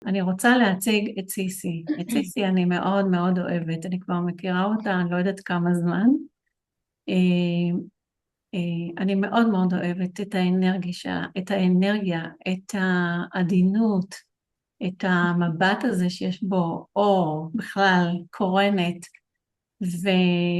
אני רוצה להציג את סיסי. את סיסי אני מאוד מאוד אוהבת, אני כבר מכירה אותה, אני לא יודעת כמה זמן. אה, אני מאוד מאוד אוהבת את האנרגיה, את העדינות, את המבט הזה שיש בו אור, בכלל קורנת,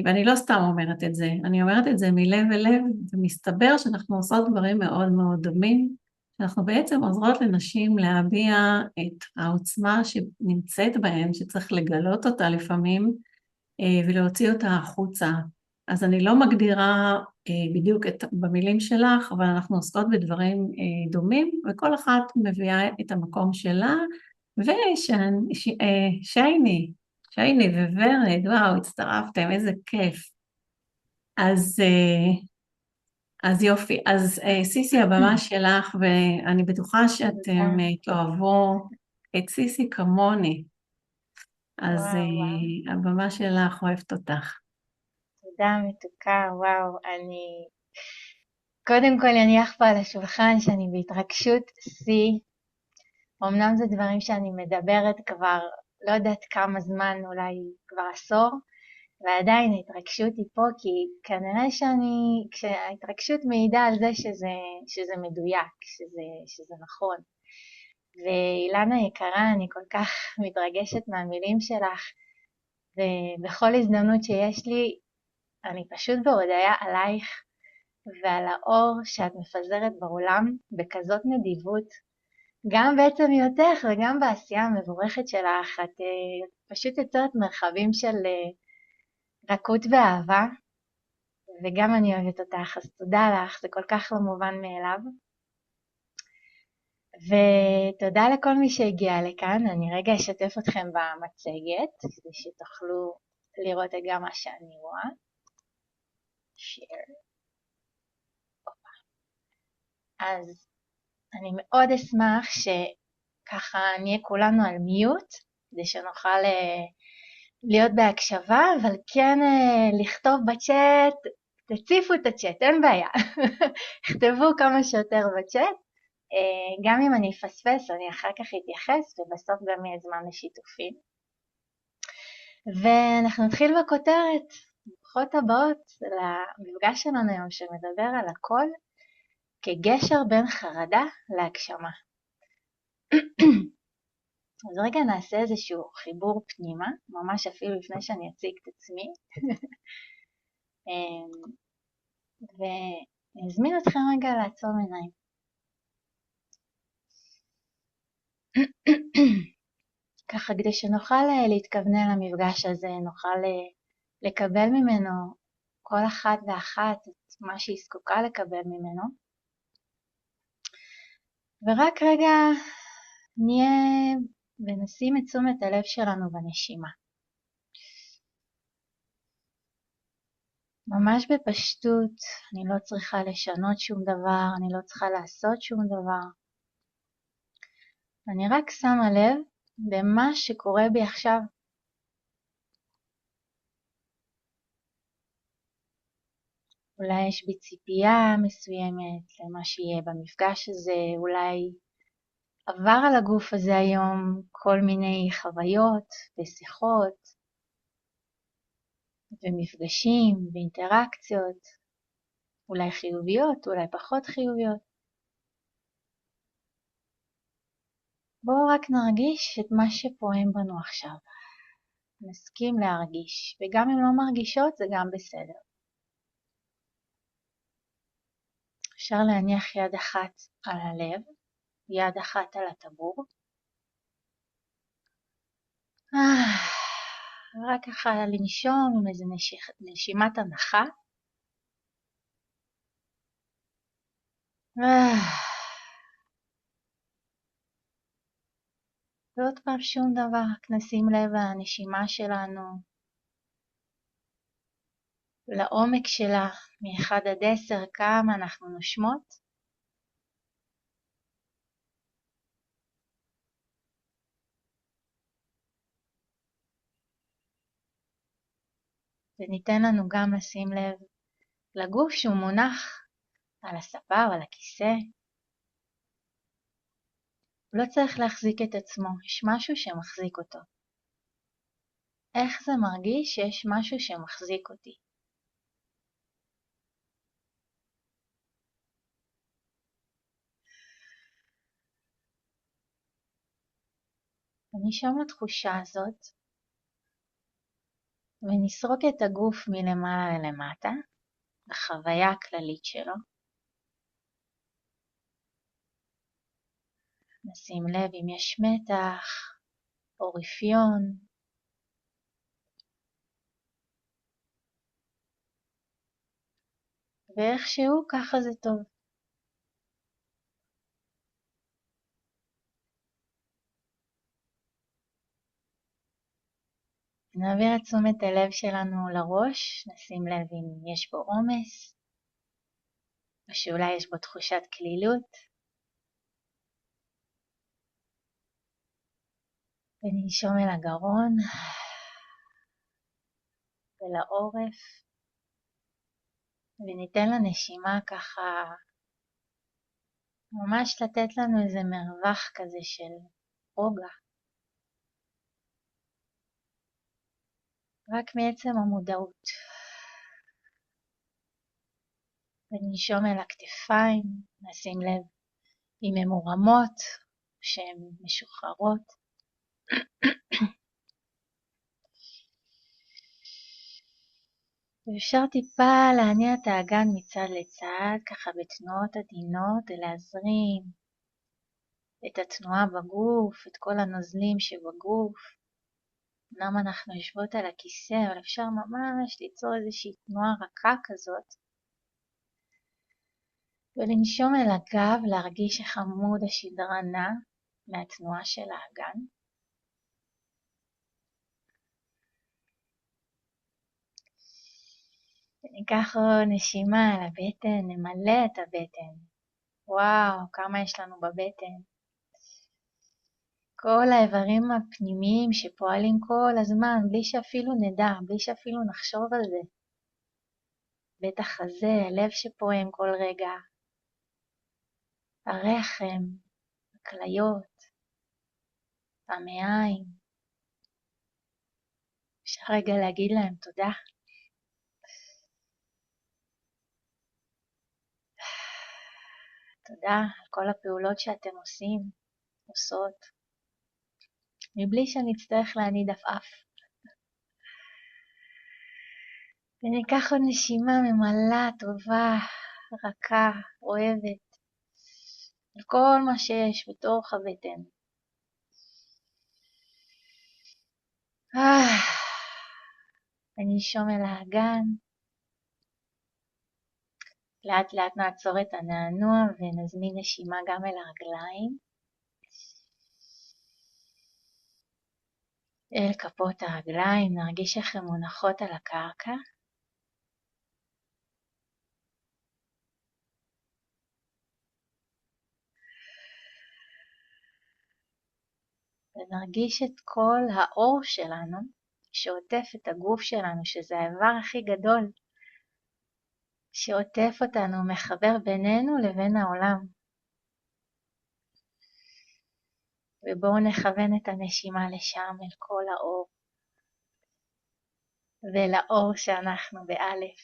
ואני לא סתם אומרת את זה, אני אומרת את זה מלב אל לב, ומסתבר שאנחנו עושות דברים מאוד מאוד דומים, שאנחנו בעצם עוזרות לנשים להביע את העוצמה שנמצאת בהן, שצריך לגלות אותה לפעמים, ולהוציא אותה החוצה. אז אני לא מגדירה בדיוק במילים שלך, אבל אנחנו עוסקות בדברים דומים, וכל אחת מביאה את המקום שלה, ושייני, שייני וורד, וואו, הצטרפתם, איזה כיף. אז, אז יופי, אז סיסי, הבמה שלך, ואני בטוחה שאתם תאהבו את סיסי כמוני, אז וואו, וואו. הבמה שלך, אוהבת אותך. תודה מתוקה, וואו. קודם כל אניח פה על השולחן שאני בהתרגשות שיא. אמנם זה דברים שאני מדברת כבר לא יודעת כמה זמן, אולי כבר עשור, ועדיין ההתרגשות היא פה, כי כנראה כשההתרגשות מעידה על זה שזה מדויק, שזה נכון. ואילנה יקרה, אני כל כך מתרגשת מהמילים שלך, ובכל הזדמנות שיש לי, אני פשוט בהודיה עלייך ועל האור שאת מפזרת בעולם בכזאת נדיבות, גם בעצם היותך וגם בעשייה המבורכת שלך. את פשוט יוצרת מרחבים של רכות ואהבה, וגם אני אוהבת אותך, אז תודה לך, זה כל כך לא מובן מאליו. ותודה לכל מי שהגיע לכאן. אני רגע אשתף אתכם במצגת, כדי שתוכלו לראות גם מה שאני רואה. share. אז אני מאוד אשמח שככה נהיה כולנו על מיוט, כדי שנוכל להיות בהקשבה, אבל כן לכתוב בצ'אט, תציפו את הצ'אט, אין בעיה. כתבו כמה שיותר בצ'אט, גם אם אני אפספס, אני אחר כך אתייחס, ובסוף גם יהיה זמן לשיתופים. ואנחנו נתחיל בכותרת. ברוכות הבאות למפגש שלנו היום, שמדבר על הכל כגשר בין חרדה להגשמה. אז רגע נעשה איזשהו חיבור פנימה, ממש אפילו לפני שאני אציג את עצמי. ונזמין אתכם רגע לעצום עיניים. ככה כדי שנוכל להתכוונן למפגש הזה, נוכל לקבל ממנו כל אחת ואחת את מה שהיא זקוקה לקבל ממנו. ורק רגע נהיה ונשים את תשומת הלב שלנו בנשימה. ממש בפשטות, אני לא צריכה לשנות שום דבר, אני לא צריכה לעשות שום דבר. אני רק שמה לב במה שקורה בי עכשיו. אולי יש בי ציפייה מסוימת למה שיהיה במפגש הזה, אולי עבר על הגוף הזה היום כל מיני חוויות ושיחות ומפגשים ואינטראקציות, אולי חיוביות, אולי פחות חיוביות. בואו רק נרגיש את מה שפועם בנו עכשיו. נסכים להרגיש, וגם אם לא מרגישות זה גם בסדר. אפשר להניח יד אחת על הלב, יד אחת על הטבור. רק ככה לנשום עם איזה נשימת הנחה. ועוד פעם שום דבר, רק נשים לב לנשימה שלנו, לעומק שלה, מ-1 עד 10, כמה אנחנו נושמות. וניתן לנו גם לשים לב לגוף שהוא מונח על הספה או על הכיסא. הוא לא צריך להחזיק את עצמו, יש משהו שמחזיק אותו. איך זה מרגיש שיש משהו שמחזיק אותי? ונשום לתחושה הזאת, ונסרוק את הגוף מלמעלה למטה, לחוויה הכללית שלו. נשים לב אם יש מתח או רפיון. ואיכשהו ככה זה טוב. נעביר את תשומת הלב שלנו לראש, נשים לב אם יש בו עומס, או שאולי יש בו תחושת כלילות. וננשום אל הגרון ולעורף, וניתן לנשימה ככה ממש לתת לנו איזה מרווח כזה של רוגע. רק מעצם המודעות. וננשום אל הכתפיים, נשים לב אם הן מורמות, שהן משוחררות. ואפשר טיפה להניע את האגן מצד לצד, ככה בתנועות עדינות, ולהזרים את התנועה בגוף, את כל הנוזלים שבגוף. אמנם אנחנו יושבות על הכיסא, אבל אפשר ממש ליצור איזושהי תנועה רכה כזאת. ולנשום אל הגב, להרגיש איך עמוד השדרה נע מהתנועה של האגן. וניקח עוד נשימה על הבטן, נמלא את הבטן. וואו, כמה יש לנו בבטן. כל האיברים הפנימיים שפועלים כל הזמן, בלי שאפילו נדע, בלי שאפילו נחשוב על זה. בטח החזה, הלב שפועם כל רגע. הרחם, הכליות, המעיים. אפשר רגע להגיד להם תודה. תודה על כל הפעולות שאתם עושות, מבלי שנצטרך להניד עפעף. וניקח עוד נשימה ממלאה, טובה, רכה, אוהבת, על כל מה שיש בתוך הבטן. וננשום אל האגן. לאט לאט נעצור את הנענוע ונזמין נשימה גם אל הרגליים. אל כפות הרגליים, נרגיש איך הן מונחות על הקרקע. ונרגיש את כל האור שלנו שעוטף את הגוף שלנו, שזה האיבר הכי גדול, שעוטף אותנו, מחבר בינינו לבין העולם. ובואו נכוון את הנשימה לשם, אל כל האור, ולאור שאנחנו באלף.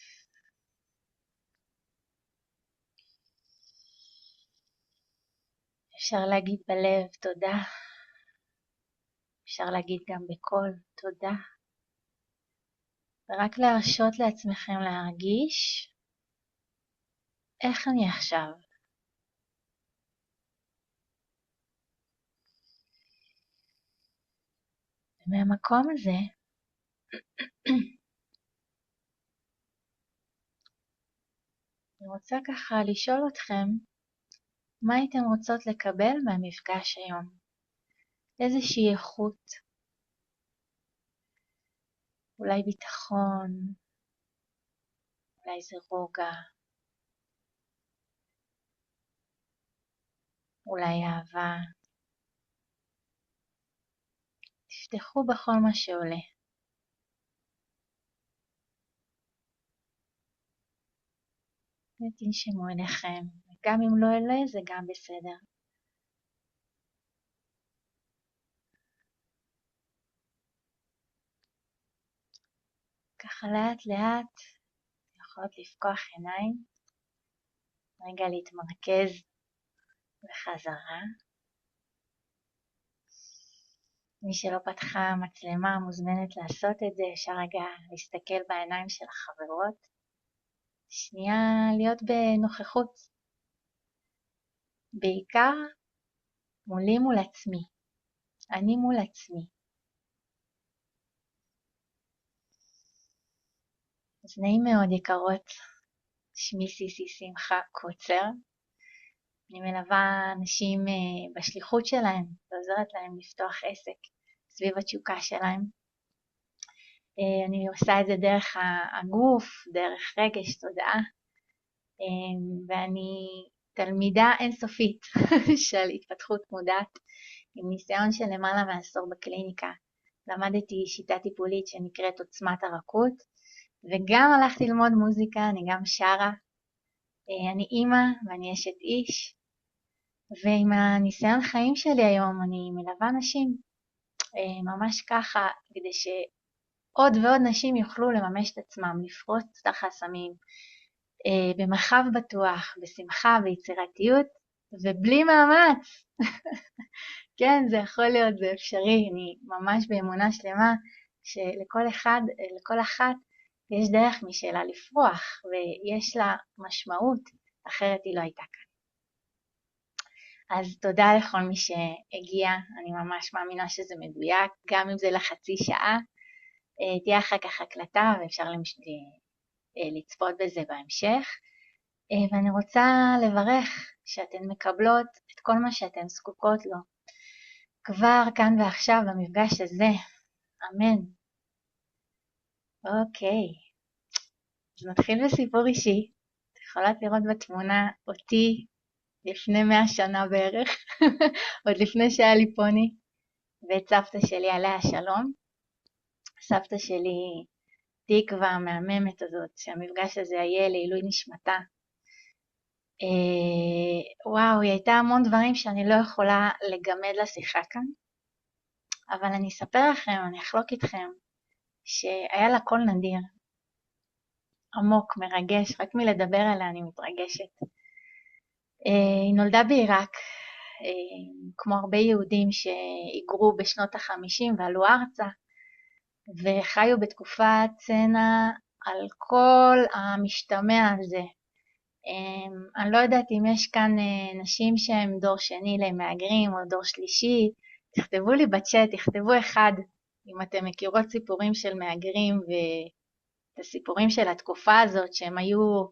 אפשר להגיד בלב תודה, אפשר להגיד גם בקול תודה, ורק להרשות לעצמכם להרגיש איך אני עכשיו. ומהמקום הזה, אני רוצה ככה לשאול אתכם, מה הייתם רוצות לקבל מהמפגש היום? איזושהי איכות, אולי ביטחון, אולי זה רוגע, אולי אהבה. תפתחו בכל מה שעולה. ותנשמו אליכם, וגם אם לא עולה זה גם בסדר. ככה לאט לאט יכולות לפקוח עיניים, רגע להתמרכז בחזרה. מי שלא פתחה מצלמה מוזמנת לעשות את זה, אפשר רגע להסתכל בעיניים של החברות, שנייה להיות בנוכחות, בעיקר מולי מול עצמי, אני מול עצמי. אז נעים מאוד יקרות, שמי סיסי שמחה קוצר, אני מלווה אנשים בשליחות שלהם ועוזרת להם לפתוח עסק סביב התשוקה שלהם. אני עושה את זה דרך הגוף, דרך רגש, תודעה, ואני תלמידה אינסופית של התפתחות מודעת, עם ניסיון של למעלה מעשור בקליניקה. למדתי שיטה טיפולית שנקראת עוצמת הרכות, וגם הלכתי ללמוד מוזיקה, אני גם שרה. אני אימא ואני אשת איש, ועם הניסיון חיים שלי היום אני מלווה נשים, ממש ככה, כדי שעוד ועוד נשים יוכלו לממש את עצמם, לפרוץ את החסמים, במרחב בטוח, בשמחה, ביצירתיות, ובלי מאמץ. כן, זה יכול להיות, זה אפשרי, אני ממש באמונה שלמה, שלכל אחד, לכל אחת, יש דרך משלה לפרוח, ויש לה משמעות, אחרת היא לא הייתה כאן. אז תודה לכל מי שהגיע, אני ממש מאמינה שזה מדויק, גם אם זה לחצי שעה, תהיה אחר כך הקלטה ואפשר לצפות בזה בהמשך. ואני רוצה לברך שאתן מקבלות את כל מה שאתן זקוקות לו, כבר כאן ועכשיו במפגש הזה, אמן. אוקיי, אז נתחיל בסיפור אישי, את יכולת לראות בתמונה אותי, לפני 100 שנה בערך, עוד לפני שהיה לי פוני, ואת סבתא שלי עליה שלום. סבתא שלי תקווה המהממת הזאת, שהמפגש הזה יהיה לעילוי נשמתה. וואו, היא הייתה המון דברים שאני לא יכולה לגמד לשיחה כאן, אבל אני אספר לכם, אני אחלוק איתכם, שהיה לה קול נדיר, עמוק, מרגש, רק מלדבר עליה אני מתרגשת. היא נולדה בעיראק, כמו הרבה יהודים שהיגרו בשנות ה-50 ועלו ארצה, וחיו בתקופת צנע על כל המשתמע הזה. אני לא יודעת אם יש כאן נשים שהם דור שני למהגרים או דור שלישי, תכתבו לי בצ'אט, תכתבו אחד, אם אתם מכירות סיפורים של מהגרים ואת הסיפורים של התקופה הזאת שהם היו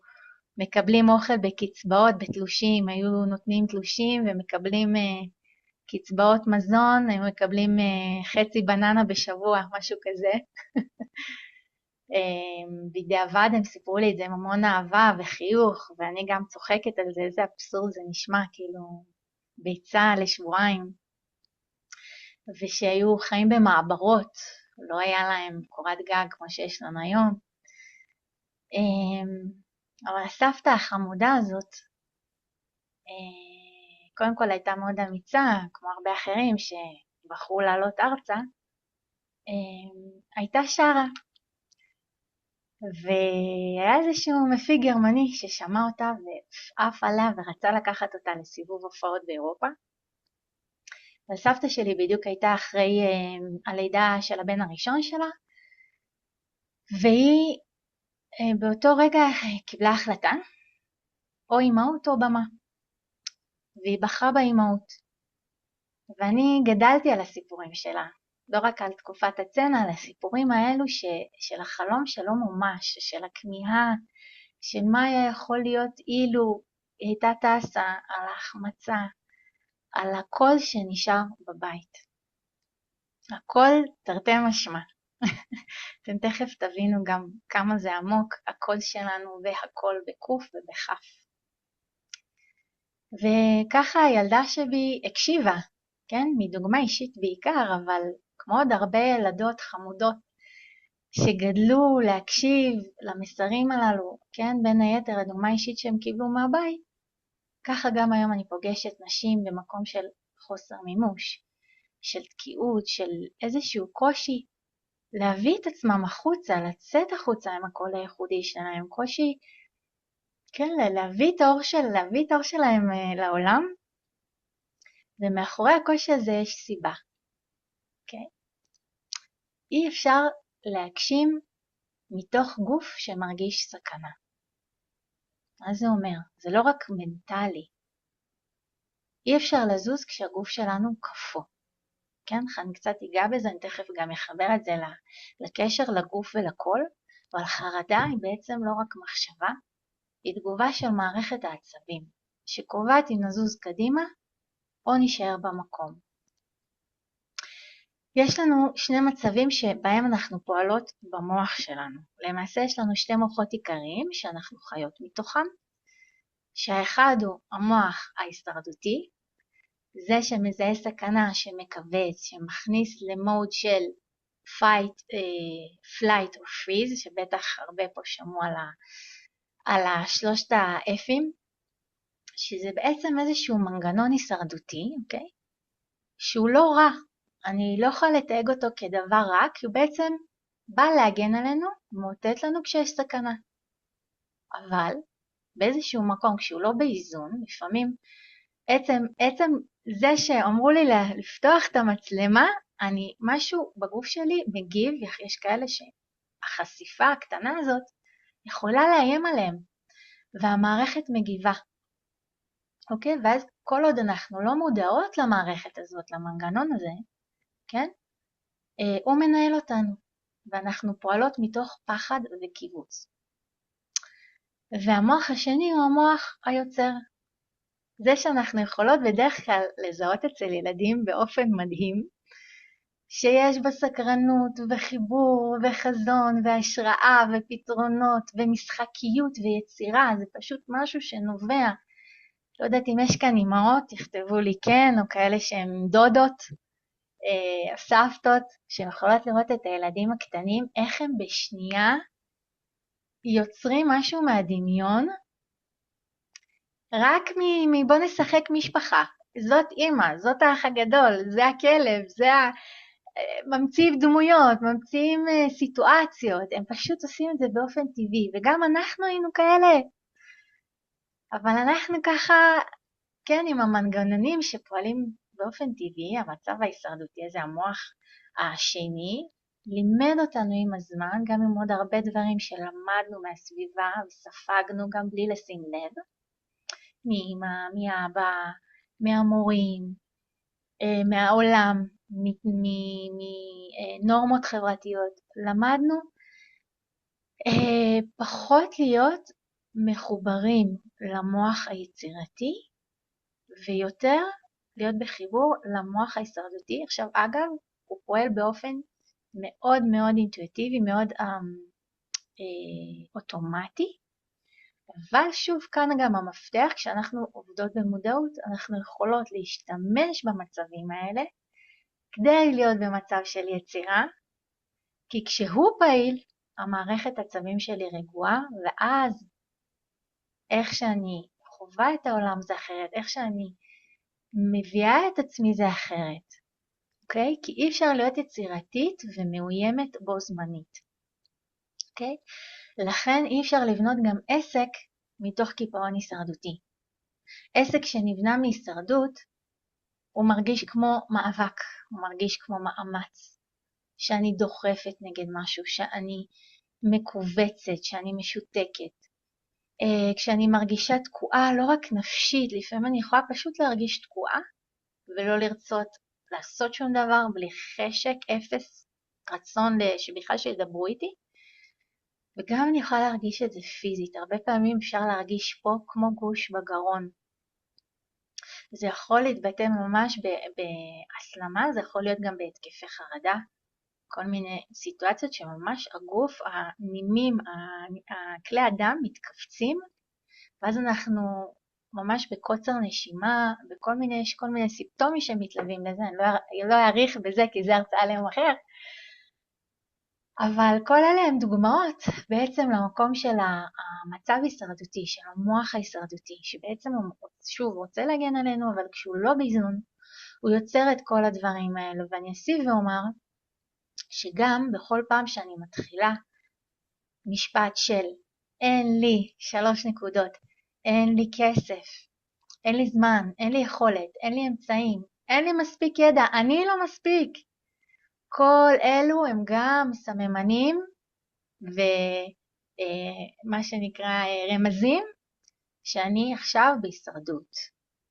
מקבלים אוכל בקצבאות, בתלושים, היו נותנים תלושים ומקבלים קצבאות מזון, הם מקבלים חצי בננה בשבוע, משהו כזה. בדיעבד הם סיפרו לי את זה עם המון אהבה וחיוך, ואני גם צוחקת על זה, איזה אבסורד זה נשמע, כאילו ביצה לשבועיים, ושהיו חיים במעברות, לא היה להם קורת גג כמו שיש לנו היום. אבל הסבתא החמודה הזאת, קודם כל הייתה מאוד אמיצה, כמו הרבה אחרים שבחרו לעלות ארצה, הייתה שרה. והיה איזשהו מפיק גרמני ששמע אותה ועף עליה ורצה לקחת אותה לסיבוב הופעות באירופה. והסבתא שלי בדיוק הייתה אחרי הלידה של הבן הראשון שלה, והיא באותו רגע קיבלה החלטה, או אימהות או במה, והיא בחרה באימהות. ואני גדלתי על הסיפורים שלה, לא רק על תקופת הצנע, על הסיפורים האלו של החלום שלא מומש, של הכמיהה, של מה היה יכול להיות אילו היא הייתה טסה, על ההחמצה, על הכל שנשאר בבית. הכל תרתי משמע. אתם תכף תבינו גם כמה זה עמוק, הכל שלנו והכל בקוף ובחף. וככה הילדה שבי הקשיבה, כן? מדוגמה אישית בעיקר, אבל כמו עוד הרבה ילדות חמודות שגדלו להקשיב למסרים הללו, כן? בין היתר הדוגמה האישית שהם קיבלו מהבית, ככה גם היום אני פוגשת נשים במקום של חוסר מימוש, של תקיעות, של איזשהו קושי להביא את עצמם החוצה, לצאת החוצה עם הקול הייחודי שלהם, קושי, כן, להביא את האור שלהם לעולם, ומאחורי הקושי הזה יש סיבה, אוקיי? אי אפשר להגשים מתוך גוף שמרגיש סכנה. מה זה אומר? זה לא רק מנטלי. אי אפשר לזוז כשהגוף שלנו קפוא. כן, אני קצת אגע בזה, אני תכף גם אחבר את זה לקשר לגוף ולקול, אבל חרדה היא בעצם לא רק מחשבה, היא תגובה של מערכת העצבים, שקובעת אם נזוז קדימה או נשאר במקום. יש לנו שני מצבים שבהם אנחנו פועלות במוח שלנו. למעשה יש לנו שתי מוחות עיקריים שאנחנו חיות מתוכם, שהאחד הוא המוח ההישרדותי, זה שמזהה סכנה, שמכווץ, שמכניס למוד של fight, flight או freeze, שבטח הרבה פה שמעו על השלושת האפים, שזה בעצם איזשהו מנגנון הישרדותי, אוקיי? שהוא לא רע, אני לא יכולה לתייג אותו כדבר רע, כי הוא בעצם בא להגן עלינו, מאותת לנו כשיש סכנה. אבל באיזשהו מקום, כשהוא לא באיזון, לפעמים עצם זה שאמרו לי לפתוח את המצלמה, משהו בגוף שלי מגיב, יש כאלה שהחשיפה הקטנה הזאת יכולה לאיים עליהם, והמערכת מגיבה. אוקיי? ואז כל עוד אנחנו לא מודעות למערכת הזאת, למנגנון הזה, כן? הוא מנהל אותנו, ואנחנו פועלות מתוך פחד וקיבוץ. והמוח השני הוא המוח היוצר. זה שאנחנו יכולות בדרך כלל לזהות אצל ילדים באופן מדהים, שיש בה סקרנות וחיבור וחזון והשראה ופתרונות ומשחקיות ויצירה, זה פשוט משהו שנובע. לא יודעת אם יש כאן אמהות, תכתבו לי כן, או כאלה שהן דודות, סבתות, שיכולות לראות את הילדים הקטנים, איך הם בשנייה יוצרים משהו מהדמיון, רק בוא נשחק משפחה, זאת אמא, זאת האח הגדול, זה הכלב, ממציאים דמויות, ממציאים סיטואציות, הם פשוט עושים את זה באופן טבעי, וגם אנחנו היינו כאלה, אבל אנחנו ככה, כן, עם המנגנונים שפועלים באופן טבעי, המצב ההישרדותי הזה, המוח השני, לימד אותנו עם הזמן, גם עם עוד הרבה דברים שלמדנו מהסביבה, וספגנו גם בלי לשים לב, מאמא, מאבא, מהמורים, מהעולם, מנורמות חברתיות, למדנו פחות להיות מחוברים למוח היצירתי, ויותר להיות בחיבור למוח ההישרדותי. עכשיו, אגב, הוא פועל באופן מאוד מאוד אינטואיטיבי, מאוד אוטומטי, אבל שוב, כאן גם המפתח, כשאנחנו עובדות במודעות, אנחנו יכולות להשתמש במצבים האלה, כדי להיות במצב של יצירה, כי כשהוא פעיל, המערכת עצבים שלי רגועה, ואז איך שאני חווה את העולם זה אחרת, איך שאני מביאה את עצמי זה אחרת, אוקיי? כי אי אפשר להיות יצירתית ומאוימת בו זמנית, אוקיי? לכן אי אפשר לבנות גם עסק מתוך קיפאון הישרדותי. עסק שנבנה מהישרדות, הוא מרגיש כמו מאבק, הוא מרגיש כמו מאמץ, שאני דוחפת נגד משהו, שאני מקובצת, שאני משותקת. כשאני מרגישה תקועה, לא רק נפשית, לפעמים אני יכולה פשוט להרגיש תקועה, ולא לרצות לעשות שום דבר, בלי חשק, אפס רצון שבכלל שידברו איתי, וגם אני יכולה להרגיש את זה פיזית, הרבה פעמים אפשר להרגיש פה כמו גוש בגרון, זה יכול להתבטא ממש בהסלמה, זה יכול להיות גם בהתקפי חרדה, כל מיני סיטואציות שממש הגוף, הנימים, כלי הדם מתכווצים, ואז אנחנו ממש בקוצר נשימה, יש כל מיני סימפטומים שמתלווים לזה, אני לא אעריך בזה כי זה הרצאה ליום אחר, אבל כל אלה הם דוגמאות בעצם למקום של המצב הישרדותי, של המוח הישרדותי, שבעצם הוא שוב רוצה להגן עלינו, אבל כשהוא לא באיזון, הוא יוצר את כל הדברים האלו, ואני אוסיף ואומר, שגם בכל פעם שאני מתחילה משפט של אין לי 3 נקודות, אין לי כסף, אין לי זמן, אין לי יכולת, אין לי אמצעים, אין לי מספיק ידע, אני לא מספיק. כל אלו הם גם סממנים ומה שנקרא רמזים שאני עכשיו בהישרדות,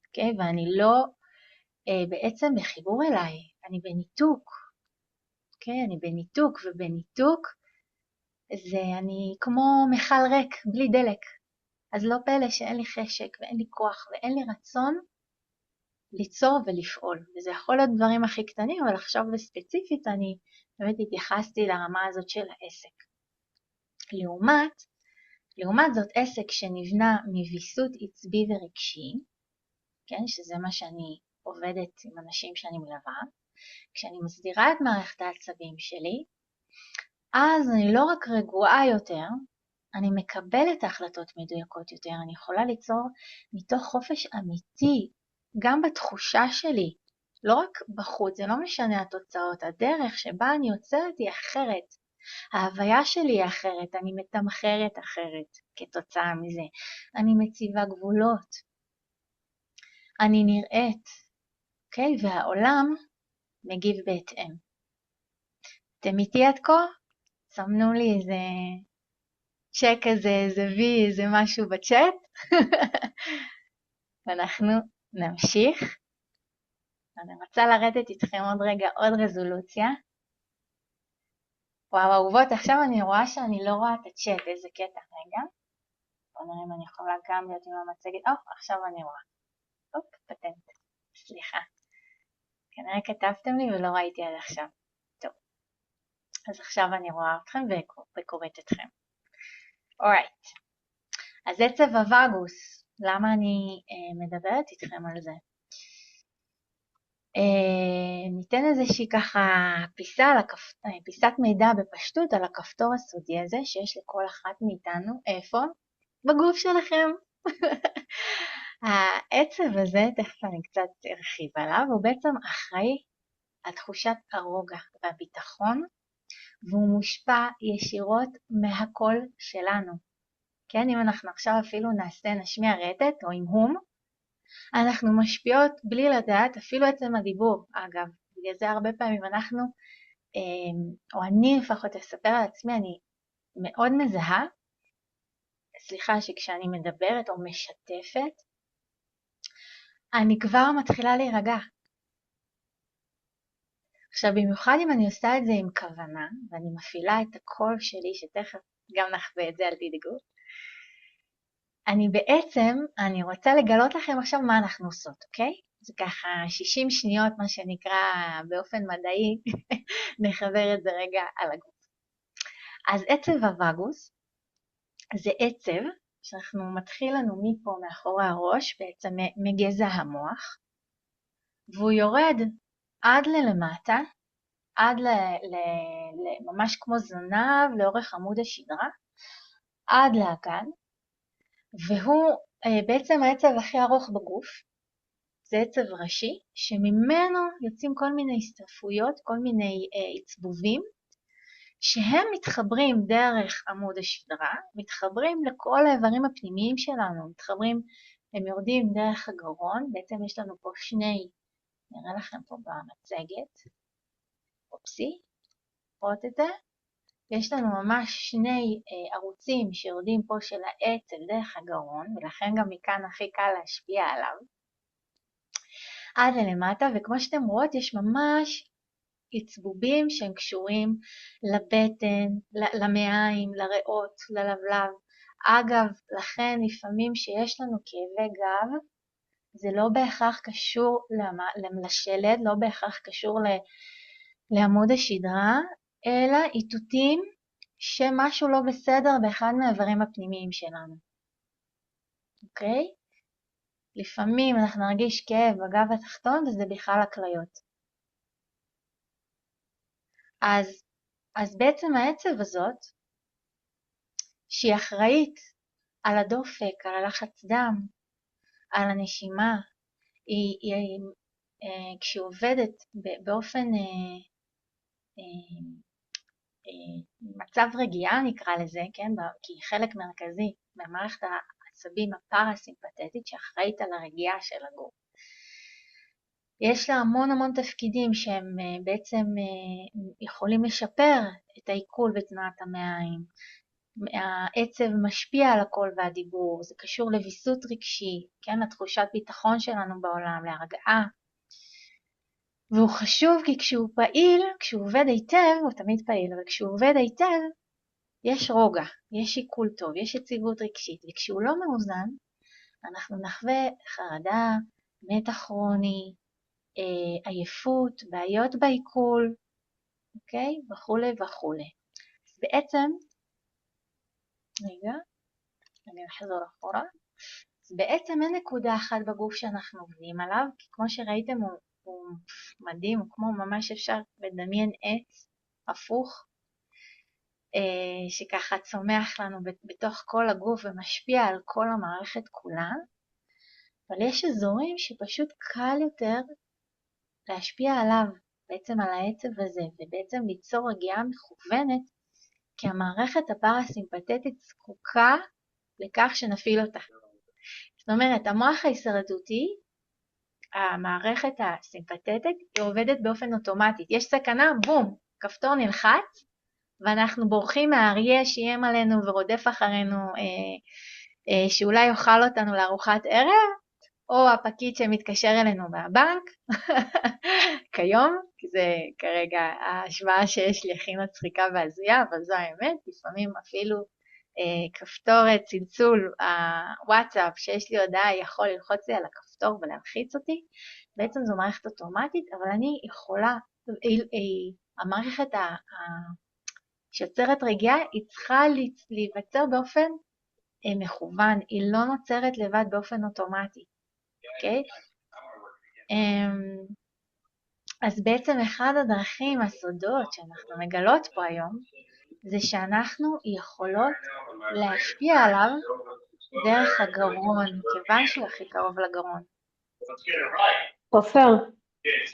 אוקיי? ואני לא בעצם בחיבור אליי, אני בניתוק, אוקיי? אני בניתוק, ובניתוק זה אני כמו מכל ריק, בלי דלק. אז לא פלא שאין לי חשק ואין לי כוח ואין לי רצון ליצור ולפעול. וזה יכול להיות דברים הכי קטנים, אבל עכשיו בספציפית אני באמת התייחסתי לרמה הזאת של העסק. לעומת זאת עסק שנבנה מוויסות עצבי ורגשי, כן, שזה מה שאני עובדת עם אנשים שאני מלווה, כשאני מסדירה את מערכת העצבים שלי, אז אני לא רק רגועה יותר, אני מקבלת החלטות מדויקות יותר, אני יכולה ליצור מתוך חופש אמיתי, גם בתחושה שלי, לא רק בחוץ, זה לא משנה התוצאות, הדרך שבה אני יוצרת היא אחרת, ההוויה שלי היא אחרת, אני מתמחרת אחרת כתוצאה מזה, אני מציבה גבולות, אני נראית, אוקיי? והעולם מגיב בהתאם. אתם איתי עד כה? סמנו לי איזה צ'ק כזה, איזה וי, איזה משהו בצ'אט. ואנחנו נמשיך. אני רוצה לרדת איתכם עוד רגע, עוד רזולוציה. וואו, אהובות, עכשיו אני רואה שאני לא רואה את הצ'אט, איזה קטע, רגע. בואו נראה אם אני יכולה גם להיות עם המצגת. עכשיו אני רואה. פטנט. סליחה. כנראה כתבתם לי ולא ראיתי עד עכשיו. טוב. אז עכשיו אני רואה אתכם וקוראת אתכם. אורייט. אז עצב הווגוס, למה אני מדברת איתכם על זה? ניתן איזושהי ככה פיסת מידע בפשטות על הכפתור הסודי הזה שיש לכל אחת מאיתנו. איפה? בגוף שלכם. העצב הזה, תכף אני קצת ארחיב עליו, הוא בעצם אחראי על תחושת הרוגע והביטחון, והוא מושפע ישירות מהקול שלנו. כן, אם אנחנו עכשיו אפילו נשמיע רטט או עם הום, אנחנו משפיעות בלי לדעת, אפילו עצם הדיבור. אגב, בגלל זה הרבה פעמים אנחנו, או אני לפחות אספר על עצמי, אני מאוד מזהה, סליחה שכשאני מדברת או משתפת, אני כבר מתחילה להירגע. עכשיו, במיוחד אם אני עושה את זה עם כוונה, ואני מפעילה את הקול שלי, שתכף גם נחווה את זה, אל תדאגו, אני רוצה לגלות לכם עכשיו מה אנחנו עושות, אוקיי? זה ככה 60 שניות, מה שנקרא באופן מדעי, נחבר את זה רגע על הגוף. אז עצב הווגוס, זה עצב שאנחנו מתחיל לנו מפה מאחורי הראש, בעצם מגזע המוח, והוא יורד עד ללמטה, עד ממש כמו זנב לאורך עמוד השדרה, עד לאגן, והוא בעצם העצב הכי ארוך בגוף, זה עצב ראשי, שממנו יוצאים כל מיני הסתעפויות, כל מיני עצבובים, שהם מתחברים דרך עמוד השדרה, מתחברים לכל האיברים הפנימיים שלנו, הם יורדים דרך הגרון, בעצם יש לנו פה שני, נראה לכם פה במצגת, אופסי, רואות את זה? יש לנו ממש שני ערוצים שיורדים פה של העצב דרך הגרון, ולכן גם מכאן הכי קל להשפיע עליו, עד ללמטה, וכמו שאתם רואות יש ממש עצבובים שהם קשורים לבטן, למעיים, לריאות, ללבלב. אגב, לכן לפעמים שיש לנו כאבי גב, זה לא בהכרח קשור לשלד, לא בהכרח קשור לעמוד השדרה, אלא איתותים שמשהו לא בסדר באחד מהאיברים הפנימיים שלנו. אוקיי? לפעמים אנחנו נרגיש כאב בגב התחתון וזה בכלל הכליות. אז בעצם העצב הזאת, שהיא אחראית על הדופק, על הלחץ דם, על הנשימה, כשהיא עובדת באופן מצב רגיעה נקרא לזה, כן? כי היא חלק מרכזי במערכת העצבים הפרסימפתטית שאחראית על הרגיעה של הגוף. יש לה המון המון תפקידים שהם בעצם יכולים לשפר את העיכול ותנועת המעיים. העצב משפיע על הקול והדיבור, זה קשור לוויסות רגשי, כן? לתחושת ביטחון שלנו בעולם, להרגעה. והוא חשוב כי כשהוא פעיל, כשהוא עובד היטב, הוא תמיד פעיל, אבל כשהוא עובד היטב, יש רוגע, יש עיכול טוב, יש יציבות רגשית, וכשהוא לא מאוזן, אנחנו נחווה חרדה, מתח כרוני, עייפות, בעיות בעיכול, אוקיי? וכולי וכולי. אז בעצם, רגע, אני אחזור אחורה. אז בעצם אין נקודה אחת בגוף שאנחנו עובדים עליו, כי כמו שראיתם הוא מדהים, הוא כמו ממש אפשר לדמיין עץ הפוך, שככה צומח לנו בתוך כל הגוף ומשפיע על כל המערכת כולה, אבל יש אזורים שפשוט קל יותר להשפיע עליו, בעצם על העצב הזה, ובעצם ליצור רגיעה מכוונת, כי המערכת הפרסימפטטית זקוקה לכך שנפעיל אותה. זאת אומרת, המוח ההישרדותי, המערכת הסימפתטית, היא עובדת באופן אוטומטי. יש סכנה, בום, כפתור נלחץ, ואנחנו בורחים מהאריה שאיים עלינו ורודף אחרינו, שאולי יאכל אותנו לארוחת ערב, או הפקיד שמתקשר אלינו מהבנק, כיום, כי זה כרגע ההשוואה שיש לי הכי מצחיקה והזויה, אבל זו האמת, לפעמים אפילו כפתור צלצול, הוואטסאפ שיש לי הודעה יכול ללחוץ לי על הכפתור ולהלחיץ אותי, בעצם זו מערכת אוטומטית, אבל אני יכולה, המערכת שיוצרת רגיעה, היא צריכה להיווצר באופן מכוון, היא לא נוצרת לבד באופן אוטומטי, אוקיי? אז בעצם אחד הדרכים, הסודות שאנחנו מגלות פה היום, זה שאנחנו יכולות להשפיע עליו דרך הגרון, כיוון שהוא הכי קרוב לגרון. עופר,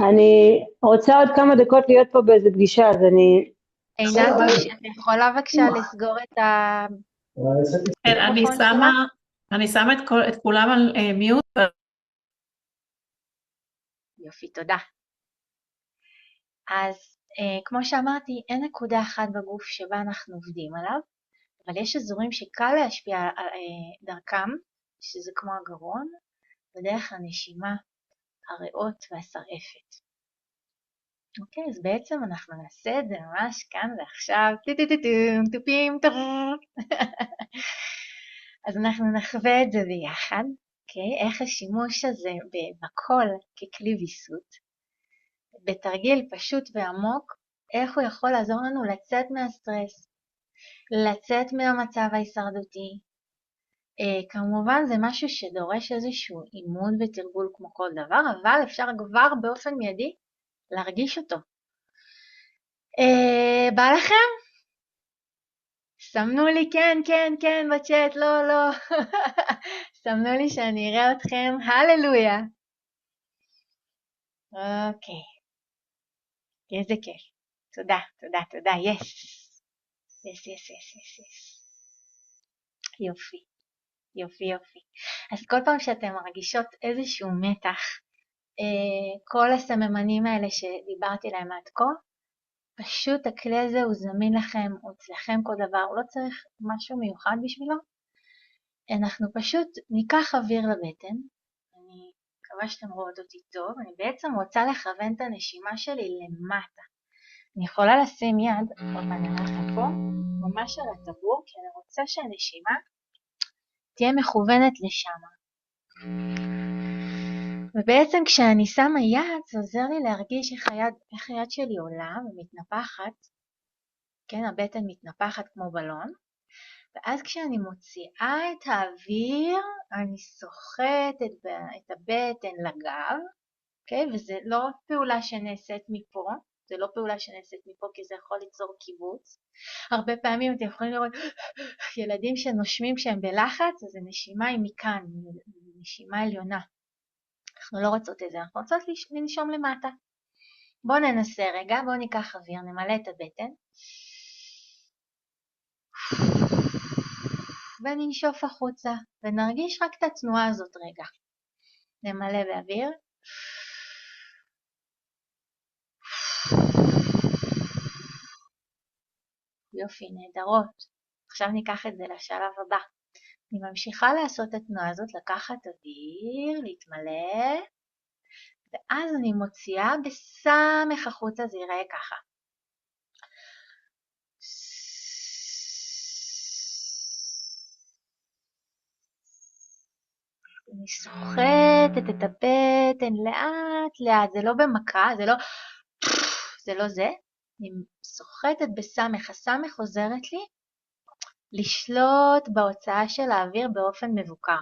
אני רוצה עוד כמה דקות להיות פה באיזה פגישה, אז אני... עינת, את יכולה בבקשה לסגור את כן, אני שמה את כולם על מיוט. יופי, תודה. אז כמו שאמרתי, אין נקודה אחת בגוף שבה אנחנו עובדים עליו, אבל יש אזורים שקל להשפיע דרכם, שזה כמו הגרון, בדרך הנשימה, הריאות והשרעפת. אוקיי, אז בעצם אנחנו נעשה את זה ממש כאן ועכשיו, טופים, אז אנחנו נחווה את זה ביחד, אוקיי? איך השימוש הזה בקול ככלי ויסות, בתרגיל פשוט ועמוק, איך הוא יכול לעזור לנו לצאת מהסטרס, לצאת מהמצב ההישרדותי. כמובן זה משהו שדורש איזשהו אימון ותרגול כמו כל דבר, אבל אפשר כבר באופן מיידי להרגיש אותו. בא לכם? סמנו לי כן, כן, כן בצ'אט, לא, לא. סמנו לי שאני אראה אתכם, הללויה. אוקיי. איזה כיף. תודה, תודה, תודה, יס. יס, יס, יס, יס, יס. יופי, יופי, יופי. אז כל פעם שאתם מרגישות איזשהו מתח, כל הסממנים האלה שדיברתי להם עד כה, פשוט הכלי הזה הוא זמין לכם, הוא אצלכם כל דבר, הוא לא צריך משהו מיוחד בשבילו. אנחנו פשוט ניקח אוויר לבטן, אני מקווה שאתם רואות אותי טוב, אני בעצם רוצה לכוון את הנשימה שלי למטה. אני יכולה לשים יד, אני אראה לכם פה, ממש על הטבור, כי אני רוצה שהנשימה תהיה מכוונת לשם. ובעצם כשאני שמה יד, זה עוזר לי להרגיש איך היד שלי עולה ומתנפחת, כן, הבטן מתנפחת כמו בלון, ואז כשאני מוציאה את האוויר, אני סוחטת את הבטן לגב, okay? וזה לא פעולה שנעשית מפה, זה לא פעולה שנעשית מפה כי זה יכול ליצור קיבוץ. הרבה פעמים אתם יכולים לראות ילדים שנושמים שהם בלחץ, אז הנשימה היא מכאן, נשימה עליונה. אנחנו לא רוצות את זה, אנחנו רוצות לנשום למטה. בואו ננסה רגע, בואו ניקח אוויר, נמלא את הבטן. וננשוף החוצה, ונרגיש רק את התנועה הזאת רגע. נמלא באוויר. יופי, נהדרות. עכשיו ניקח את זה לשלב הבא. אני ממשיכה לעשות את התנועה הזאת, לקחת אוויר, להתמלא, ואז אני מוציאה בסמך החוצה, זה ייראה ככה. אני סוחטת את הבטן לאט לאט, זה לא במכה, זה לא זה. אני סוחטת בסמך, הסמך עוזרת לי לשלוט בהוצאה של האוויר באופן מבוקר.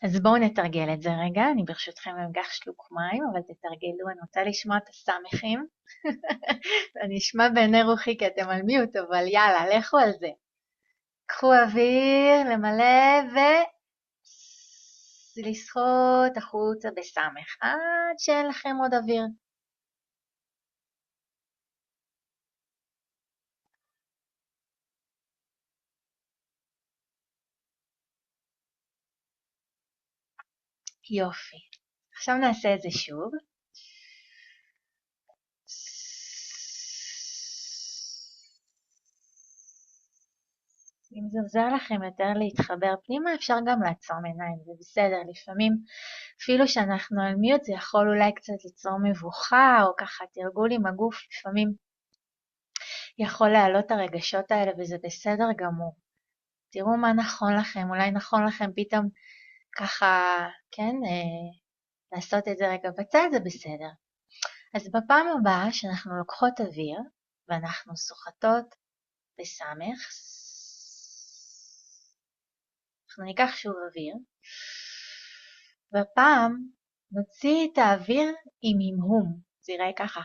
אז בואו נתרגל את זה רגע, אני ברשותכם אקח שלוק מים, אבל תתרגלו, אני רוצה לשמוע את הסמכים. אני אשמע בעיני רוחי כי אתם על מיוט, אבל יאללה, לכו על זה. קחו אוויר, למלא ולסחוט החוצה בסמך, עד שאין לכם עוד אוויר. יופי. עכשיו נעשה את זה שוב. אם זה עוזר לכם יותר להתחבר פנימה, אפשר גם לעצום עיניים, זה בסדר. לפעמים, אפילו שאנחנו על מיוט, זה יכול אולי קצת ליצור מבוכה, או ככה תרגול עם הגוף, לפעמים יכול להעלות הרגשות האלה, וזה בסדר גמור. תראו מה נכון לכם, אולי נכון לכם פתאום ככה, כן, לעשות את זה רגע בצד, זה בסדר. אז בפעם הבאה שאנחנו לוקחות אוויר, ואנחנו סוחטות בסמך, אנחנו ניקח שוב אוויר, והפעם נוציא את האוויר עם המהום, זה יראה ככה.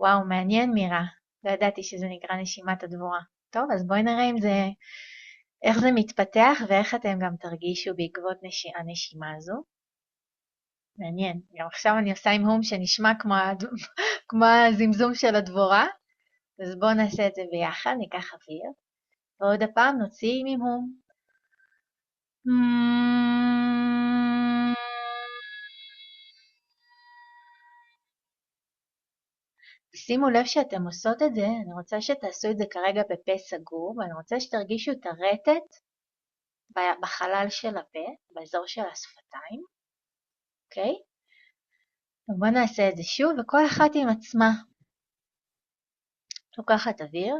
וואו, מעניין מירה, לא ידעתי שזה נקרא נשימת הדבורה. טוב, אז בואי נראה אם זה, איך זה מתפתח ואיך אתם גם תרגישו בעקבות הנשימה הזו. מעניין, גם עכשיו אני עושה עם הום שנשמע כמו הזמזום של הדבורה, אז בואו נעשה את זה ביחד, ניקח אוויר, ועוד הפעם נוציא עם הום. שימו לב שאתם עושות את זה, אני רוצה שתעשו את זה כרגע בפה סגור, ואני רוצה שתרגישו את הרטט בחלל של הפה, באזור של השפתיים, אוקיי? בואו נעשה את זה שוב, וכל אחת עם עצמה. לוקחת אוויר.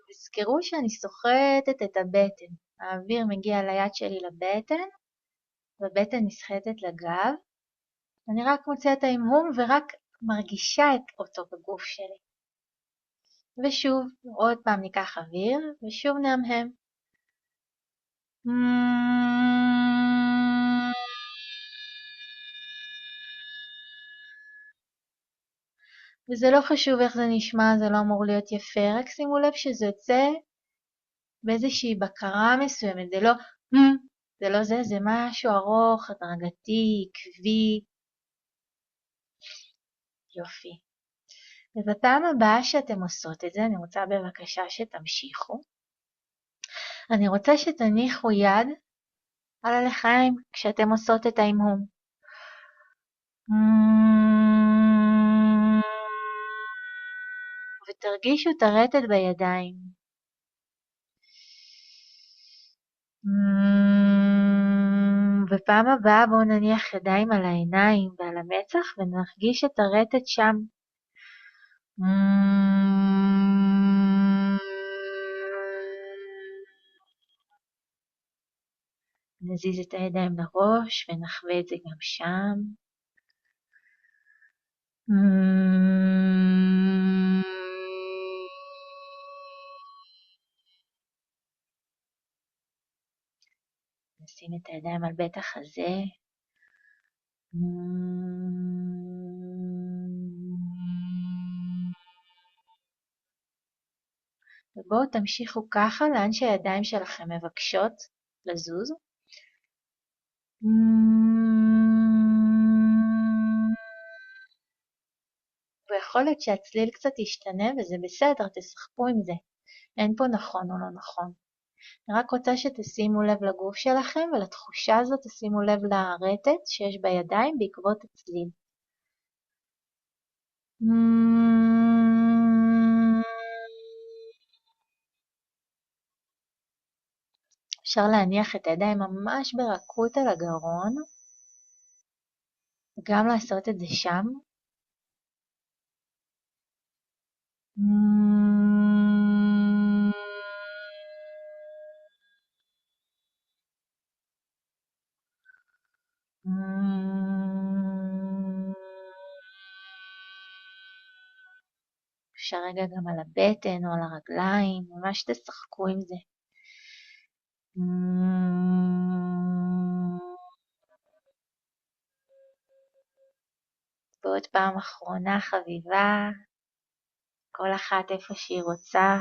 תזכרו שאני סוחטת את הבטן. האוויר מגיע ליד שלי לבטן, והבטן נסחטת לגב. אני רק מוצאת את ההמהום ורק מרגישה אותו בגוף שלי. ושוב, עוד פעם ניקח אוויר, ושוב נהמהם. וזה לא חשוב איך זה נשמע, זה לא אמור להיות יפה, רק שימו לב שזה יוצא באיזושהי בקרה מסוימת, זה לא זה, זה משהו ארוך, הדרגתי, עקבי. יופי. ובפעם הבאה שאתם עושות את זה, אני רוצה בבקשה שתמשיכו. אני רוצה שתניחו יד על הלחיים כשאתם עושות את ההמהום. ותרגישו את הרטט בידיים. ופעם הבאה בואו נניח ידיים על העיניים ועל המצח ונרגיש את הרטט שם. נזיז את הידיים לראש ונחווה את זה גם שם. נשים את הידיים על בית החזה. ובואו תמשיכו ככה לאן שהידיים שלכם מבקשות לזוז. ויכול להיות שהצליל קצת ישתנה וזה בסדר, תשחקו עם זה. אין פה נכון או לא נכון. אני רק רוצה שתשימו לב לגוף שלכם ולתחושה הזאת, תשימו לב לרטט שיש בידיים בעקבות הצליל. אפשר להניח את הידיים ממש ברכות על הגרון, גם לעשות את זה שם. אפשר רגע גם על הבטן או על הרגליים, ממש תשחקו עם זה. ועוד פעם אחרונה חביבה, כל אחת איפה שהיא רוצה.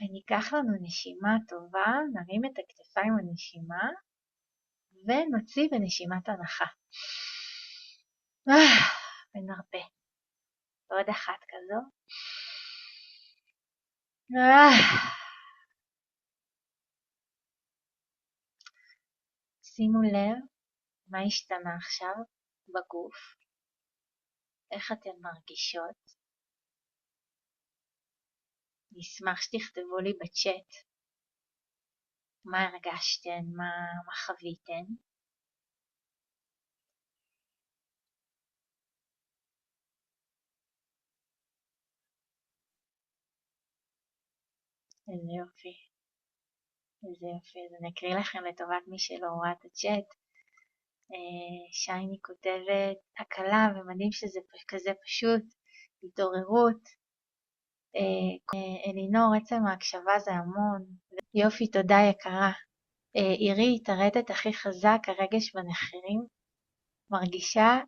וניקח לנו נשימה טובה, נרים את הכתפיים בנשימה, ונוציא בנשימת הנחה. ונרפה. ועוד אחת כזו. שימו לב מה השתנה עכשיו בגוף, איך אתן מרגישות. נשמח שתכתבו לי בצ'אט מה הרגשתן, מה חוויתן. איזה יופי. איזה יופי. אז אני אקריא לכם לטובת מי שלא רואה את הצ'אט. שייני כותבת, הקלה ומדהים שזה כזה פשוט, התעוררות. אלינור, עצם ההקשבה זה המון. יופי, תודה יקרה. עירי, התערדת הכי חזק, הרגש בנחרים. מרגישה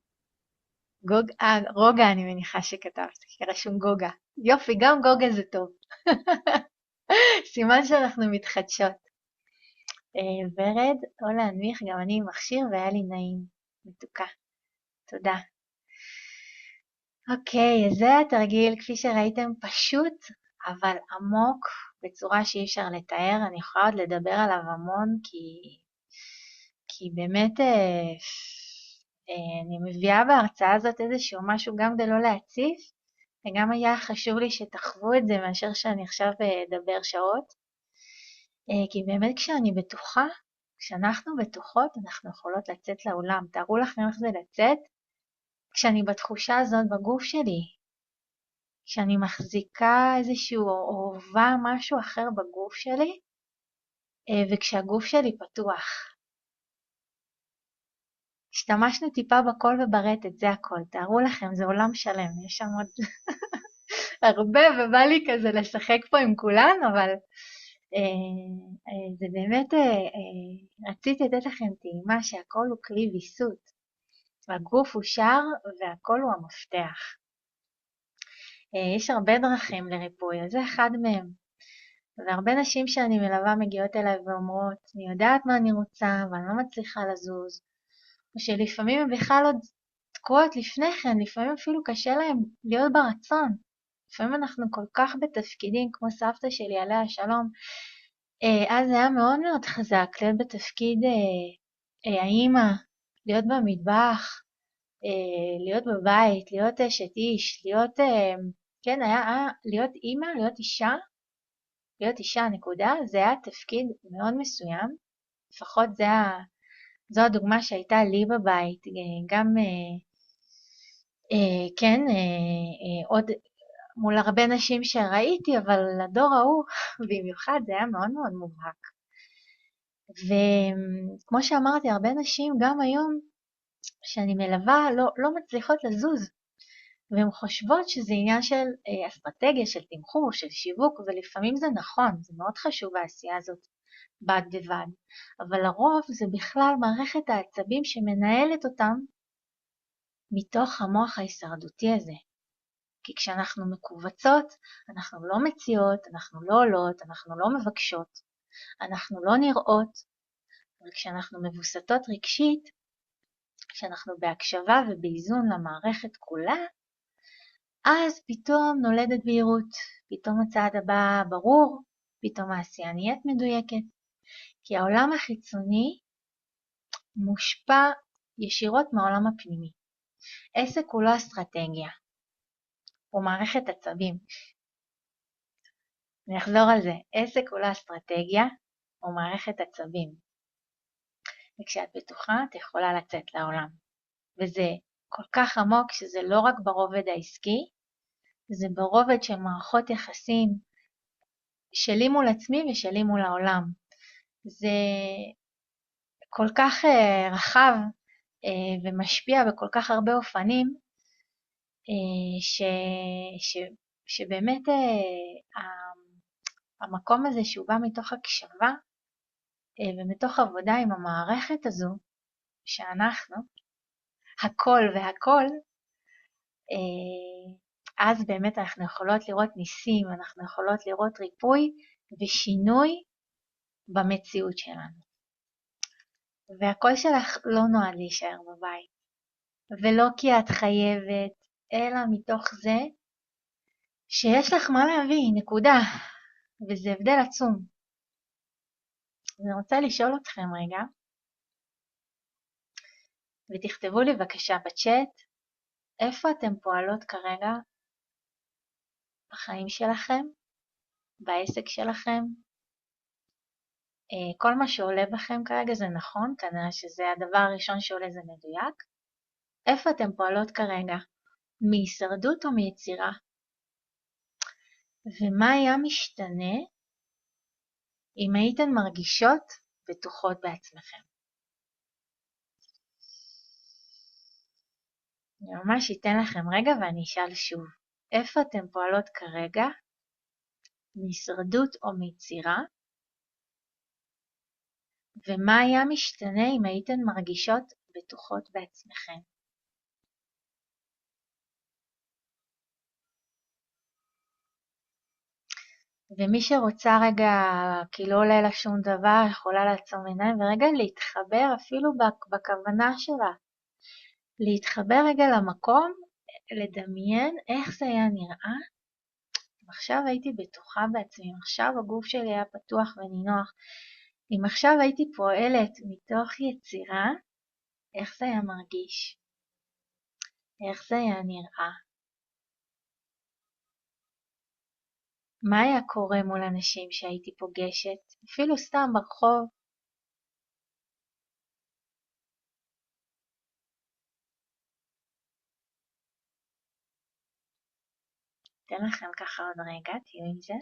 רוגע, אני מניחה שכתבת, כי רשום גוגה. יופי, גם גוגה זה טוב. סימן שאנחנו מתחדשות. ורד, או להנמיך, גם אני עם מכשיר והיה לי נעים. מתוקה. תודה. אוקיי, אז זה התרגיל, כפי שראיתם, פשוט, אבל עמוק, בצורה שאי אפשר לתאר. אני יכולה עוד לדבר עליו המון, כי באמת אני מביאה בהרצאה הזאת איזשהו משהו גם כדי לא להציף, וגם היה חשוב לי שתחוו את זה מאשר שאני עכשיו אדבר שעות. כי באמת כשאני בטוחה, כשאנחנו בטוחות, אנחנו יכולות לצאת לעולם. תארו לכם איך זה לצאת, כשאני בתחושה הזאת בגוף שלי, כשאני מחזיקה איזשהו אהובה, משהו אחר בגוף שלי, וכשהגוף שלי פתוח. השתמשנו טיפה בקול וברטט, זה הכל. תארו לכם, זה עולם שלם, יש שם עוד הרבה, ובא לי כזה לשחק פה עם כולן, אבל זה באמת, רציתי לתת לכם טעימה שהכל הוא כלי ויסות. הגוף הוא שר והכל הוא המפתח. יש הרבה דרכים לריפוי, אז זה אחד מהם. והרבה נשים שאני מלווה מגיעות אליי ואומרות, אני יודעת מה אני רוצה, אבל אני לא מצליחה לזוז. או שלפעמים הן בכלל עוד תקועות לפני כן, לפעמים אפילו קשה להן להיות ברצון. לפעמים אנחנו כל כך בתפקידים, כמו סבתא שלי עליה השלום, אז זה היה מאוד מאוד חזק, להיות בתפקיד האמא, להיות במטבח, להיות בבית, להיות אשת איש, להיות, כן, היה להיות אימא, להיות אישה, נקודה, זה היה תפקיד מאוד מסוים, לפחות זו הדוגמה שהייתה לי בבית, גם, כן, עוד מול הרבה נשים שראיתי, אבל לדור ההוא, במיוחד זה היה מאוד מאוד מובהק. וכמו שאמרתי, הרבה נשים גם היום שאני מלווה לא מצליחות לזוז, והן חושבות שזה עניין של אסטרטגיה, של תמחור, של שיווק, ולפעמים זה נכון, זה מאוד חשוב העשייה הזאת בד בבד, אבל לרוב זה בכלל מערכת העצבים שמנהלת אותם מתוך המוח ההישרדותי הזה. כי כשאנחנו מקובצות, אנחנו לא מציעות, אנחנו לא עולות, אנחנו לא מבקשות, אנחנו לא נראות, וכשאנחנו מבוסתות רגשית, כשאנחנו בהקשבה ובאיזון למערכת כולה, אז פתאום נולדת בהירות, פתאום הצעד הבא ברור, פתאום העשייה נהיית מדויקת, כי העולם החיצוני מושפע ישירות מהעולם הפנימי. עסק הוא לא אסטרטגיה, הוא מערכת עצבים. אני אחזור על זה, עסק הוא לא אסטרטגיה, הוא מערכת עצבים. וכשאת בטוחה, את יכולה לצאת לעולם. וזה כל כך עמוק שזה לא רק ברובד העסקי, זה ברובד של מערכות יחסים שלי מול עצמי ושלי מול העולם. זה כל כך רחב ומשפיע בכל כך הרבה אופנים, שבאמת המקום הזה שהוא בא מתוך הקשבה ומתוך עבודה עם המערכת הזו, שאנחנו, הכל והכל, אז באמת אנחנו יכולות לראות ניסים, אנחנו יכולות לראות ריפוי ושינוי במציאות שלנו. והקול שלך לא נועד להישאר בבית, ולא כי את חייבת, אלא מתוך זה שיש לך מה להביא, נקודה, וזה הבדל עצום. אני רוצה לשאול אתכם רגע, ותכתבו לי בבקשה בצ'אט, איפה אתם פועלות כרגע בחיים שלכם, בעסק שלכם? כל מה שעולה בכם כרגע זה נכון, כנראה שזה הדבר הראשון שעולה זה מדויק. איפה אתם פועלות כרגע? מהישרדות או מיצירה? ומה היה משתנה אם הייתן מרגישות בטוחות בעצמכם? אני ממש אתן לכם רגע ואני אשאל שוב. איפה אתם פועלות כרגע? מהישרדות או מיצירה? ומה היה משתנה אם הייתן מרגישות בטוחות בעצמכם? ומי שרוצה רגע, כי לא עולה לה שום דבר, יכולה לעצום עיניים ורגע להתחבר אפילו בכוונה שלה. להתחבר רגע למקום, לדמיין איך זה היה נראה. עכשיו הייתי בטוחה בעצמי, עכשיו הגוף שלי היה פתוח ונינוח. אם עכשיו הייתי פועלת מתוך יצירה, איך זה היה מרגיש? איך זה היה נראה? מה היה קורה מול אנשים שהייתי פוגשת? אפילו סתם ברחוב. אתן לכם ככה עוד רגע, תהיו עם זה.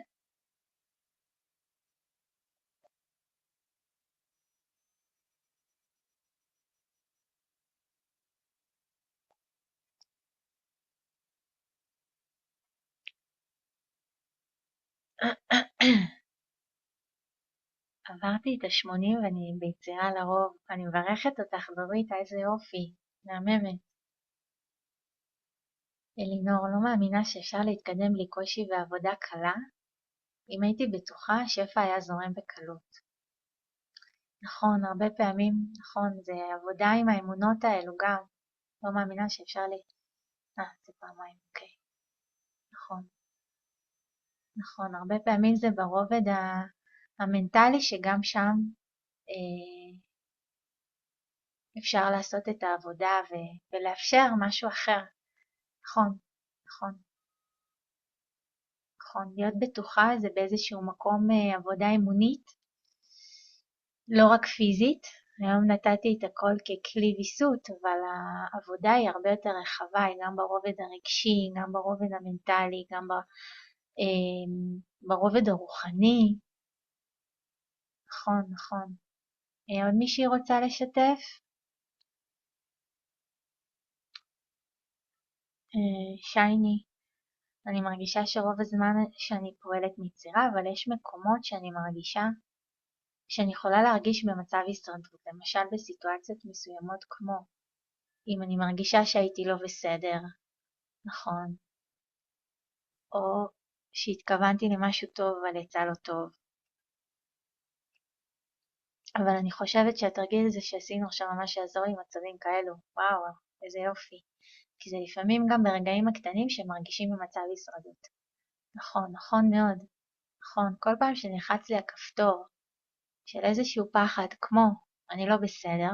עברתי את ה-80 ואני ביצירה לרוב. אני מברכת אותך, דורית, איזה יופי, מהממת. אלינור, לא מאמינה שאפשר להתקדם בלי קושי ועבודה קלה? אם הייתי בטוחה, השפע היה זורם בקלות. נכון, הרבה פעמים, נכון, זה עבודה עם האמונות האלו גם. לא מאמינה שאפשר זה פעמיים, אוקיי. נכון. נכון, הרבה פעמים זה ברובד המנטלי שגם שם אפשר לעשות את העבודה ולאפשר משהו אחר. נכון, נכון. נכון, להיות בטוחה זה באיזשהו מקום עבודה אמונית, לא רק פיזית. היום נתתי את הכל ככלי ויסות, אבל העבודה היא הרבה יותר רחבה, היא גם ברובד הרגשי, גם ברובד המנטלי, גם ברובד הרוחני. נכון, נכון. עוד מישהי רוצה לשתף? שייני. אני מרגישה שרוב הזמן שאני פועלת מיצירה, אבל יש מקומות שאני מרגישה שאני יכולה להרגיש במצב הישרדות, למשל בסיטואציות מסוימות כמו אם אני מרגישה שהייתי לא בסדר, נכון, או שהתכוונתי למשהו טוב אבל יצא לא טוב. אבל אני חושבת שהתרגיל הזה שעשינו עכשיו ממש יעזור לי מצבים כאלו, וואו, איזה יופי. כי זה לפעמים גם ברגעים הקטנים שמרגישים במצב הישרדות. נכון, נכון מאוד. נכון, כל פעם שנלחץ לי הכפתור של איזשהו פחד, כמו אני לא בסדר,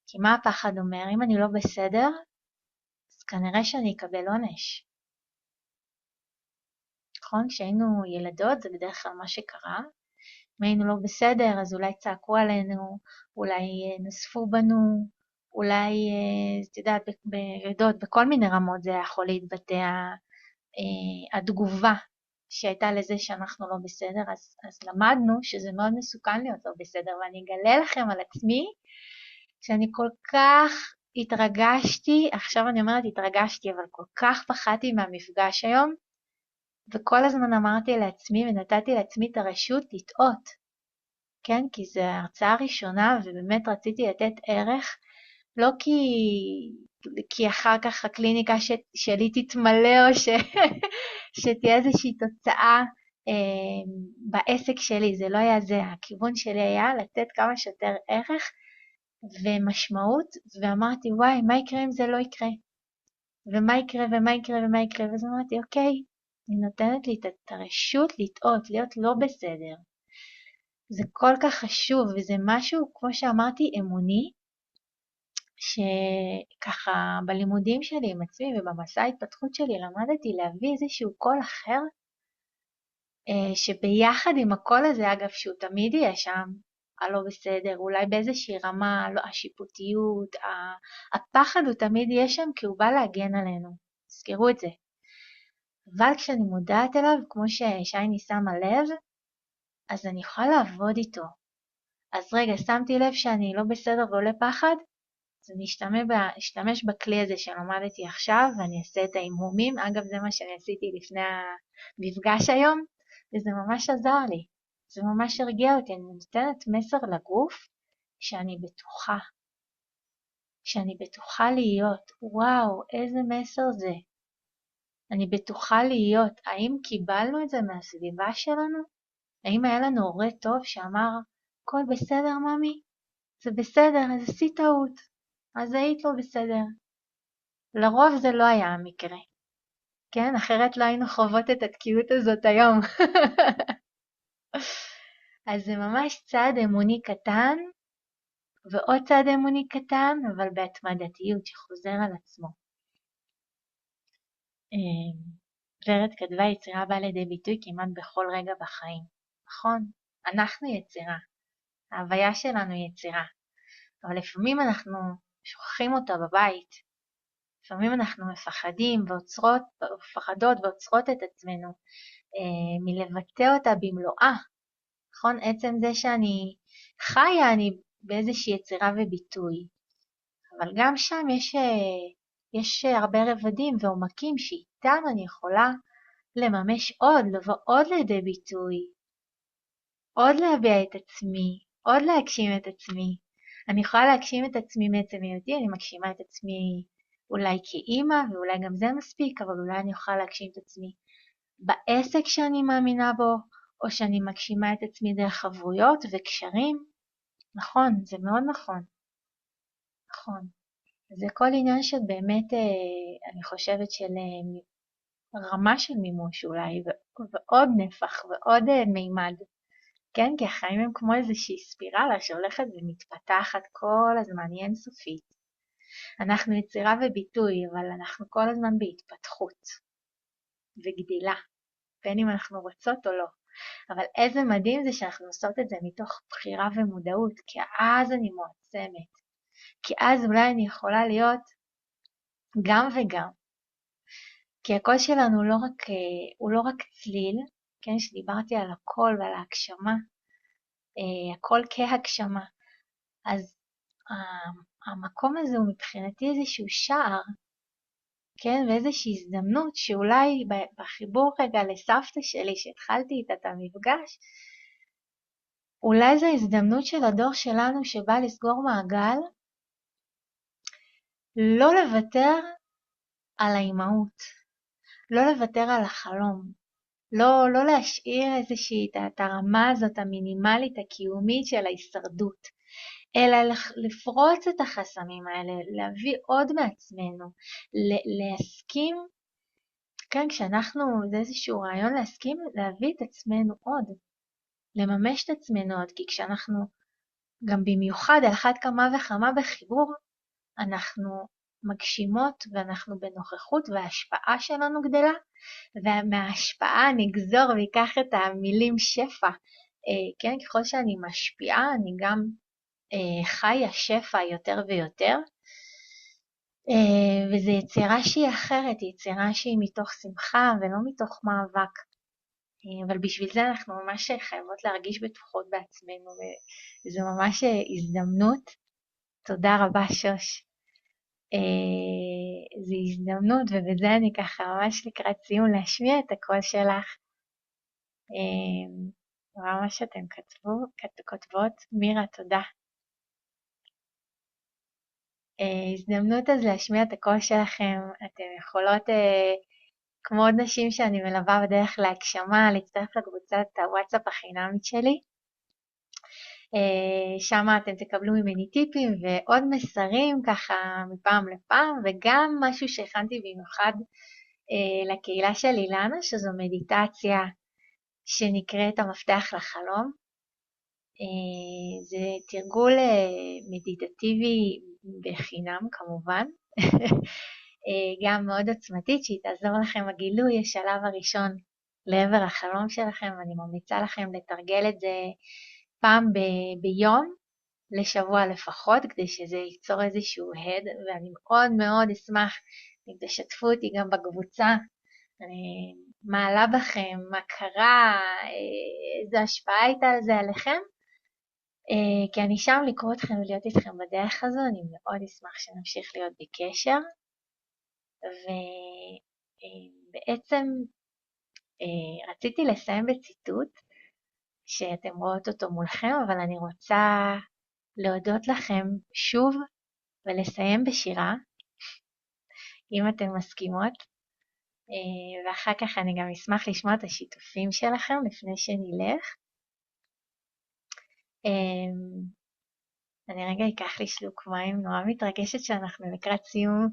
כי מה הפחד אומר? אם אני לא בסדר, אז כנראה שאני אקבל עונש. נכון? כשהיינו ילדות זה בדרך כלל מה שקרה. אם היינו לא בסדר, אז אולי צעקו עלינו, אולי נוספו בנו, אולי, את יודעת, ביודעות, בכל מיני רמות זה יכול להתבטא התגובה שהייתה לזה שאנחנו לא בסדר, אז למדנו שזה מאוד מסוכן להיות לא בסדר, ואני אגלה לכם על עצמי שאני כל כך התרגשתי, עכשיו אני אומרת התרגשתי, אבל כל כך פחדתי מהמפגש היום, וכל הזמן אמרתי לעצמי ונתתי לעצמי את הרשות לטעות, כן? כי זו הרצאה ראשונה ובאמת רציתי לתת ערך, לא כי אחר כך הקליניקה שלי תתמלא או שתהיה איזושהי תוצאה בעסק שלי, זה לא היה זה, הכיוון שלי היה לתת כמה שיותר ערך ומשמעות, ואמרתי וואי מה יקרה אם זה לא יקרה, ומה יקרה ומה יקרה ומה יקרה, ואז אמרתי אוקיי, אני נותנת לי את הרשות לטעות, להיות לא בסדר. זה כל כך חשוב, וזה משהו, כמו שאמרתי, אמוני, שככה בלימודים שלי עם עצמי ובמסע ההתפתחות שלי למדתי להביא איזשהו קול אחר, שביחד עם הקול הזה, אגב, שהוא תמיד יהיה שם, הלא בסדר, אולי באיזושהי רמה, לא, השיפוטיות, הפחד הוא תמיד יהיה שם, כי הוא בא להגן עלינו, תזכרו את זה. אבל כשאני מודעת אליו, כמו ששייני שמה לב, אז אני יכולה לעבוד איתו. אז רגע, שמתי לב שאני לא בסדר ועולה פחד, אז אני אשתמש בכלי הזה שלמדתי עכשיו, ואני אעשה את האימומים. אגב, זה מה שאני עשיתי לפני המפגש היום, וזה ממש עזר לי. זה ממש הרגיע אותי. אני נותנת מסר לגוף שאני בטוחה. שאני בטוחה להיות. וואו, איזה מסר זה. אני בטוחה להיות. האם קיבלנו את זה מהסביבה שלנו? האם היה לנו הורה טוב שאמר, הכל בסדר ממי? זה בסדר, אז עשית טעות. אז היית לא בסדר. לרוב זה לא היה המקרה. כן? אחרת לא היינו חוות את התקיעות הזאת היום. אז זה ממש צעד אמוני קטן, ועוד צעד אמוני קטן, אבל בהתמדתיות שחוזר על עצמו. ורד כתבה יצירה באה לידי ביטוי כמעט בכל רגע בחיים. נכון? אנחנו יצירה. ההוויה שלנו היא יצירה. אבל לפעמים אנחנו שוכחים אותה בבית. לפעמים אנחנו מפחדים ומפחדות ועוצרות את עצמנו מלבטא אותה במלואה. נכון? עצם זה שאני חיה, אני באיזושהי יצירה וביטוי. אבל גם שם יש הרבה רבדים ועומקים שאיתם אני יכולה לממש עוד, לבוא עוד לידי ביטוי, עוד להביע את עצמי, עוד להגשים את עצמי. אני יכולה להגשים את עצמי מעצם היותי, אני מגשימה את עצמי אולי כאימא, ואולי גם זה מספיק, אבל אולי אני אוכל להגשים את עצמי בעסק שאני מאמינה בו, או שאני מגשימה את עצמי דרך חברויות וקשרים. נכון, זה מאוד נכון. נכון. זה כל עניין של באמת, אני חושבת של רמה של מימוש אולי, ועוד נפח ועוד מימד. כן, כי החיים הם כמו איזושהי ספירלה שהולכת ומתפתחת כל הזמן, היא אינסופית. אנחנו יצירה וביטוי, אבל אנחנו כל הזמן בהתפתחות וגדילה, בין אם אנחנו רוצות או לא. אבל איזה מדהים זה שאנחנו עושות את זה מתוך בחירה ומודעות, כי אז אני מועצמת. כי אז אולי אני יכולה להיות גם וגם. כי הקול שלנו הוא לא רק צליל, כן, שדיברתי על הקול ועל ההגשמה, הקול כהגשמה. אז המקום הזה הוא מבחינתי איזשהו שער, כן, ואיזושהי הזדמנות שאולי בחיבור רגע לסבתא שלי שהתחלתי איתה את המפגש, אולי זו הזדמנות של הדור שלנו שבא לסגור מעגל, לא לוותר על האימהות, לא לוותר על החלום, לא להשאיר איזושהי את הרמה הזאת המינימלית הקיומית של ההישרדות, אלא לפרוץ את החסמים האלה, להביא עוד מעצמנו, להסכים, כן, כשאנחנו, זה איזשהו רעיון להסכים, להביא את עצמנו עוד, לממש את עצמנו עוד, כי כשאנחנו גם במיוחד על אחת כמה וכמה בחיבור, אנחנו מגשימות ואנחנו בנוכחות וההשפעה שלנו גדלה, ומההשפעה נגזור ויקח את המילים שפע, כן, ככל שאני משפיעה אני גם חיה שפע יותר ויותר, וזו יצירה שהיא אחרת, יצירה שהיא מתוך שמחה ולא מתוך מאבק, אבל בשביל זה אנחנו ממש חייבות להרגיש בטוחות בעצמנו, וזו ממש הזדמנות. תודה רבה שוש. זו הזדמנות, ובזה אני ככה ממש לקראת סיום להשמיע את הקול שלך. מה שאתם כותבות, מירה, תודה. הזדמנות אז להשמיע את הקול שלכם, אתם יכולות, כמו עוד נשים שאני מלווה בדרך להגשמה, להצטרף לקבוצת הוואטסאפ החינמית שלי. שם אתם תקבלו ממני טיפים ועוד מסרים ככה מפעם לפעם, וגם משהו שהכנתי במיוחד לקהילה של אילנה, שזו מדיטציה שנקראת המפתח לחלום. זה תרגול מדיטטיבי בחינם כמובן, גם מאוד עוצמתית, שהיא תעזור לכם הגילוי, השלב הראשון לעבר החלום שלכם. אני ממליצה לכם לתרגל את זה פעם ביום לשבוע לפחות, כדי שזה ייצור איזשהו הד, ואני מאוד מאוד אשמח אם תשתפו אותי גם בקבוצה, אני מעלה בכם מה קרה, איזו השפעה הייתה על זה עליכם, כי אני שם לקרוא אתכם ולהיות איתכם בדרך הזו. אני מאוד אשמח שנמשיך להיות בקשר, ובעצם רציתי לסיים בציטוט שאתם רואות אותו מולכם, אבל אני רוצה להודות לכם שוב ולסיים בשירה, אם אתם מסכימות, ואחר כך אני גם אשמח לשמוע את השיתופים שלכם לפני שנלך. אני רגע אקח לי שלוק מים, נורא מתרגשת שאנחנו לקראת סיום.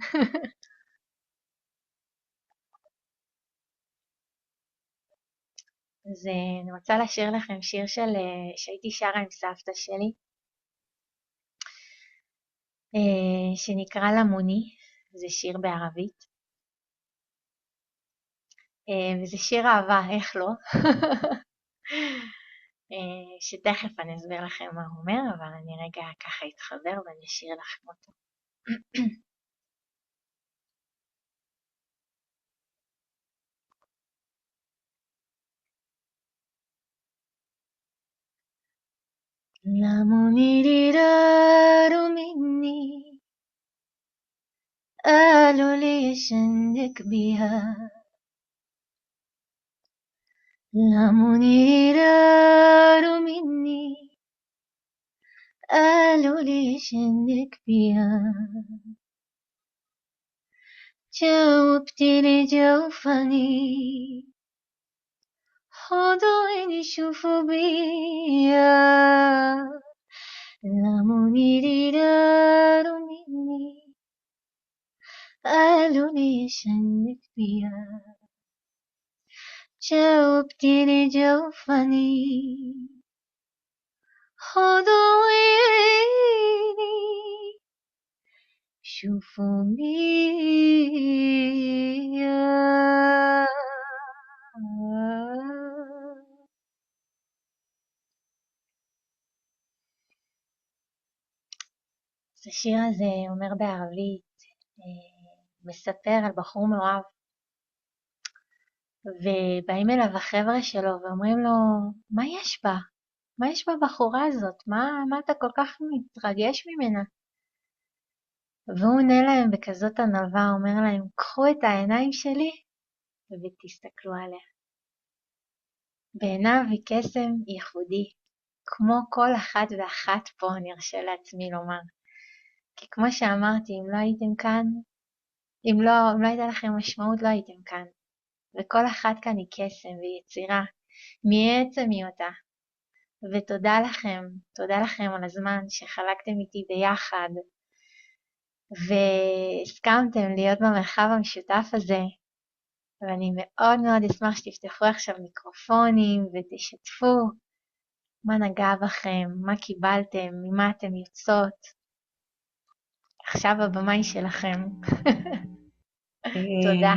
אז אני רוצה לשיר לכם שיר שהייתי שרה עם סבתא שלי, שנקרא למוני, זה שיר בערבית, וזה שיר אהבה, איך לא? שתכף אני אסביר לכם מה הוא אומר, אבל אני רגע ככה אתחבר ואני אשיר לכם אותו. למוני לירארו מיני, قالوا لي يشنك بيها. لموني راروا مني، قالوا لي يشنك بيها. جاوبتي لي جوفني، خدوا عين يشوفوا بيا. لموني راروا مني، قالوا لي يشنك بيها. جاوبتني جوفني، خدوا عيني شوفوا بيا. אז השיר הזה אומר בערבית, מספר על בחור מאוהב, ובאים אליו החבר'ה שלו ואומרים לו, מה יש בה? מה יש בבחורה הזאת? מה אתה כל כך מתרגש ממנה? והוא עונה להם בכזאת ענווה, אומר להם, קחו את העיניים שלי ותסתכלו עליה. בעיניו היא קסם ייחודי, כמו כל אחת ואחת פה, אני ארשה לעצמי לומר. כי כמו שאמרתי, אם לא הייתם כאן, אם לא הייתה לכם משמעות, לא הייתם כאן. וכל אחת כאן היא קסם ויצירה, מעצם היותה. ותודה לכם על הזמן שחלקתם איתי ביחד, והסכמתם להיות במרחב המשותף הזה, ואני מאוד מאוד אשמח שתפתחו עכשיו מיקרופונים ותשתפו מה נגע בכם, מה קיבלתם, ממה אתם יוצאות. עכשיו הבמה היא שלכם. תודה.